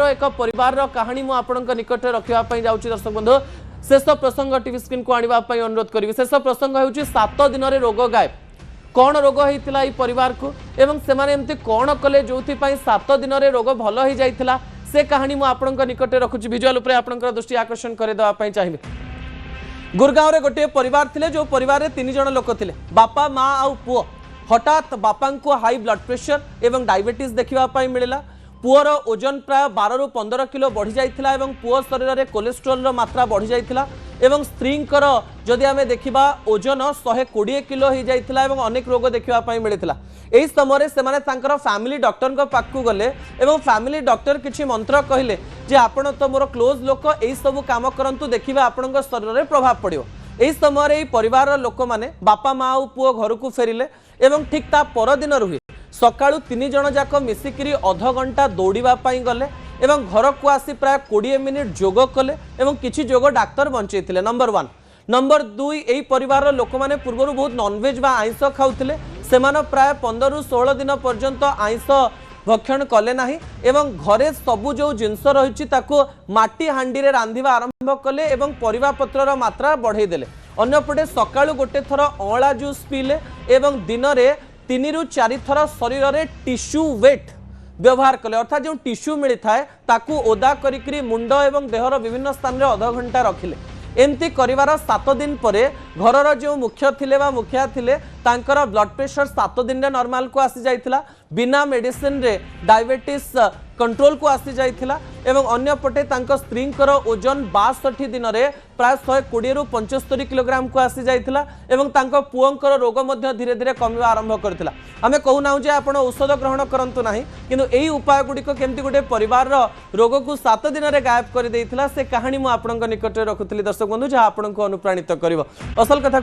एक परिवार कहानी मु आपणक निकट रखापी जाऊँगी दर्शक बंधु शेष प्रसंग टीवी स्क्रीन को आने अनुरोध करी शेष प्रसंग हो 7 दिन रोग गायब कौन रोग होता है परिवार को एवं से एमती कौन कले जो 7 दिन रोग भल हो जाता से कहानी मु आपणक निकट रखुच्छी भिजुआल उपर आपणकर दृष्टि आकर्षण करदेवाई चाहिए। गुरगांव रे गोटे परिवार थिले जो परिवार रे 3 जण लोक थिले बापा माँ आउ पुओ हठात बापा को हाई ब्लड प्रेशर एवं डायबिटीज देखा मिलला पुअर ओजन प्राय 12 ରୁ 15 किलो बढ़ी जाइथिला एवं पुअ शरीर में कोलेस्ट्रोल रो मात्रा बढ़ी जाइथिला एवं स्त्रींकर जदि आमे देखिबा ओजन 120 किलो हो जाइथिला एवं अनेक रोग देखा मिलता यही समय से तांकर फैमिली डॉक्टर पाखु गले एवं फैमिली डॉक्टर किछि मंत्र कहले जे आपण तो मोर क्लोज लोक एही सब काम करंतु देखिबा आपनक शरीर में प्रभाव पड़ियो। यही समय परिवार लोक माने बापा माँ और पुओ घर को फेरिले एवं ठीक ता परदिन रुहे सकाळु 3 जण जाक मिसिकिरी अध घंटा दौड़ापी गले एवं घर को आसी प्राय 20 मिनिट जोग कले एवं किछि जोग डाक्तर बंचेइथिले। नंबर 1 नंबर 2 एही परिवार लोक माने पूर्व बहुत नॉनवेज बा आइंस खाउथिले सेमान प्राय 15 ରୁ 16 दिन पर्यंत आइंस भक्षण कले नाही एवं घरे सबु जो जिनस रही ताको माटी हांडी रे रांधिबा आरंभ कले एवं परिवा पत्रर मात्रा बढ़ाई देले। अन्यपटे सकाळु गोटे थर अळा जूस पीले एवं दिन रे 3 ରୁ 4 थर शरीर में टिश्यू वेट व्यवहार कले अर्थात जो टिश्यू मिलता है ताकू ओदा करिकरी मुंड एवं देहर विभिन्न स्थान में अध घंटा रखिले। एमती करिवार 7 दिन परे घरर जो मुख्य थिले बा मुखिया थिले तांकर ब्लड प्रेशर 7 दिन रे नॉर्मल को आसी जाइथिला बिना मेडिसिन रे डायबिटीज कंट्रोल को आसी जाइथिला एवं अन्य पटे तांक स्त्रींकर ओजन 62 दिन रे प्राय 120 ରୁ 75 किलोग्राम को आसी जाइथिला एवं तांक पुओंकर रोग मध्य धीरे धीरे कमिबा आरंभ करथिला। आमे कहूना जे आपण औषध ग्रहण करंतु नाही किंतु एही उपाय गुडी को केमती गोटे परिवार रोग को 7 दिन रे गायब कर देइथिला से कहानी मु आपणक निकट रखुतली दर्शक बंधु जहा आपणक अनुप्राणित करिवो। असल कथा